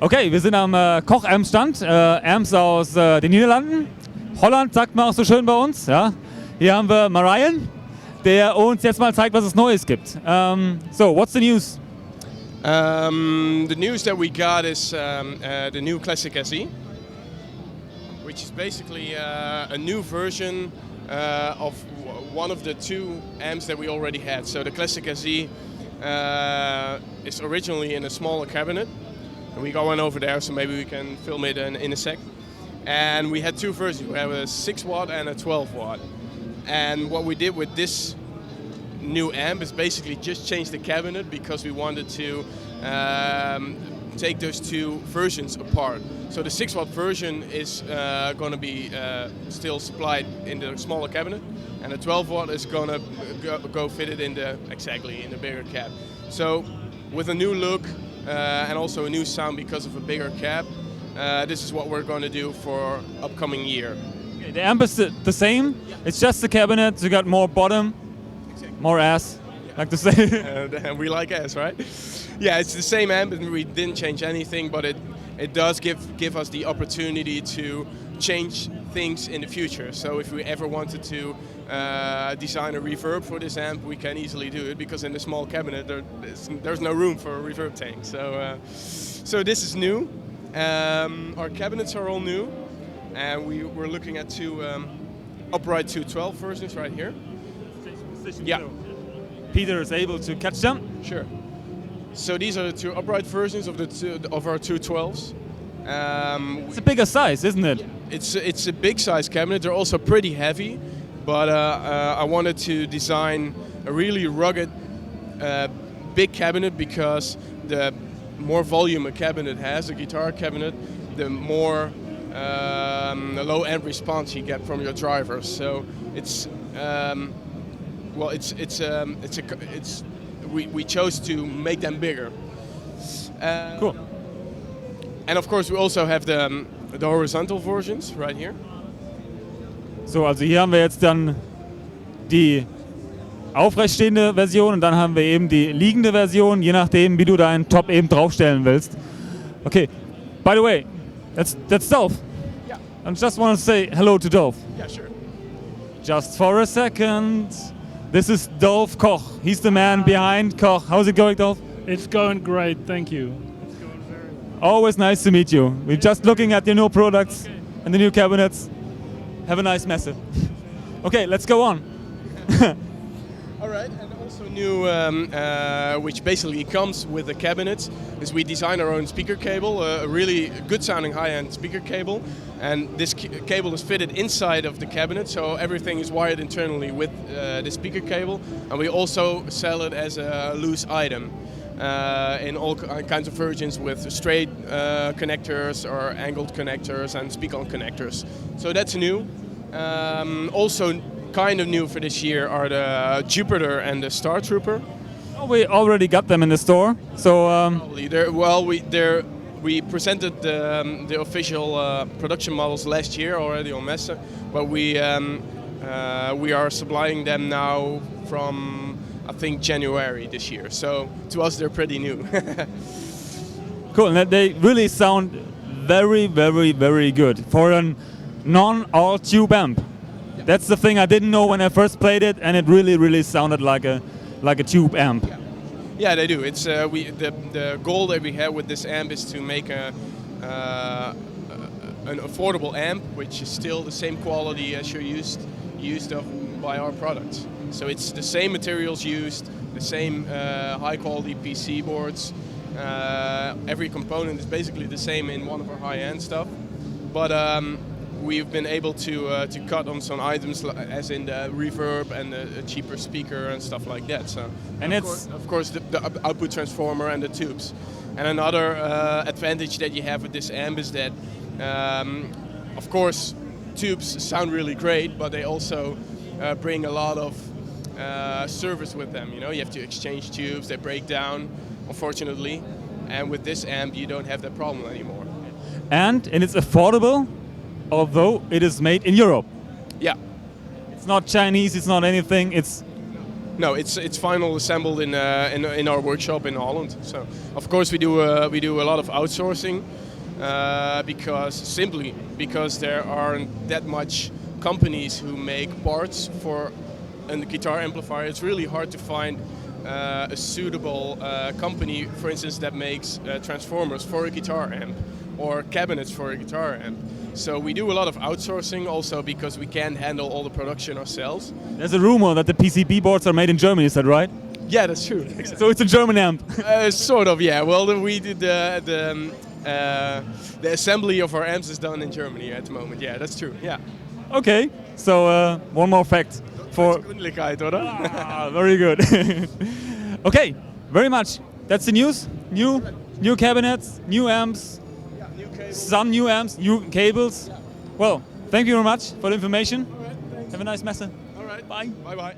Okay, wir sind am Koch Amps Stand. Amps aus den Niederlanden. Holland sagt man auch so schön bei uns. Ja. Hier haben wir Marian, der uns jetzt mal zeigt, was es Neues gibt. So, what's the news? The news that we got is the new Classic SE, which is basically a new version of one of the two amps that we already had. So the Classic SE is originally in a smaller cabinet. We go on over there, so maybe we can film it in a sec. And we had two versions. We have a 6 watt and a 12 watt. And what we did with this new amp is basically just change the cabinet because we wanted to take those two versions apart. So the 6 watt version is going to be still supplied in the smaller cabinet, and the 12 watt is going to go fitted in the bigger cab. So with a new look and also a new sound because of a bigger cab, this is what we're going to do for upcoming year. Okay, the amp is the same. Yeah. It's just the cabinet. You got more bottom, more ass, like to say. And we like ass, right? Yeah, it's the same amp, and we didn't change anything, but it does give us the opportunity to change things in the future. So if we ever wanted to design a reverb for this amp, we can easily do it, because in the small cabinet there's no room for a reverb tank. So this is new. Our cabinets are all new, and we're looking at two upright 212 versions right here. Yeah. Peter is able to catch them. Sure. So these are the two upright versions of our 212s. It's a bigger size, isn't it? It's a big size cabinet. They're also pretty heavy, but I wanted to design a really rugged, big cabinet, because the more volume a cabinet has, a guitar cabinet, the more low end response you get from your drivers. So we chose to make them bigger. Cool. And of course we also have the horizontal versions right here. So, also hier haben wir jetzt dann die aufrechtstehende Version und dann haben wir eben die liegende Version, je nachdem, wie du deinen Top eben draufstellen willst. Okay, by the way, that's Dolph. Yeah. I just want to say hello to Dolph. Yeah, sure. Just for a second. This is Dolph Koch. He's the man behind Koch. How's it going, Dolph? It's going great, thank you. It's going very well. Always nice to meet you. We're just looking at your new products and the new cabinets. Have a nice messe. Okay, let's go on. All right, and also new, which basically comes with the cabinets, is we design our own speaker cable, a really good sounding high-end speaker cable, and this cable is fitted inside of the cabinet, so everything is wired internally with the speaker cable, and we also sell it as a loose item in all kinds of versions with straight connectors or angled connectors and speak-on connectors. So that's new. Also kind of new for this year are the Jupiter and the Star Trooper. Oh, we already got them in the store, so we presented the official production models last year already on Messe, but we are supplying them now from, I think, January this year. So to us they're pretty new. cool, and they really sound very, very, very good for a non-all tube amp. That's the thing I didn't know when I first played it, and it really, really sounded like a tube amp. Yeah, they do. It's the goal that we have with this amp is to make an affordable amp, which is still the same quality as you're used of by our products. So it's the same materials used, the same high quality PC boards. Every component is basically the same in one of our high-end stuff, but we've been able to cut on some items, as in the reverb and a cheaper speaker and stuff like that. So, and of course the output transformer and the tubes. And another advantage that you have with this amp is that, of course, tubes sound really great, but they also bring a lot of service with them. You know, you have to exchange tubes; they break down, unfortunately. And with this amp, you don't have that problem anymore. And it's affordable, although it is made in Europe. Yeah. It's not Chinese, it's not anything, it's No, it's final assembled in our workshop in Holland. So of course we do a lot of outsourcing because there aren't that much companies who make parts for a guitar amplifier. It's really hard to find a suitable company, for instance, that makes transformers for a guitar amp or cabinets for a guitar amp. So we do a lot of outsourcing also because we can't handle all the production ourselves. There's a rumor that the PCB boards are made in Germany, is that right? Yeah, that's true. So it's a German amp. Sort of, yeah. Well, we did the assembly of our amps is done in Germany at the moment. Yeah, that's true. Yeah. Okay, so one more fact. Very good. Okay, very much. That's the news. New cabinets, new amps, some new amps, new cables. Well, thank you very much for the information. All right, thanks. Have a nice messe. All right. Bye. Bye-bye.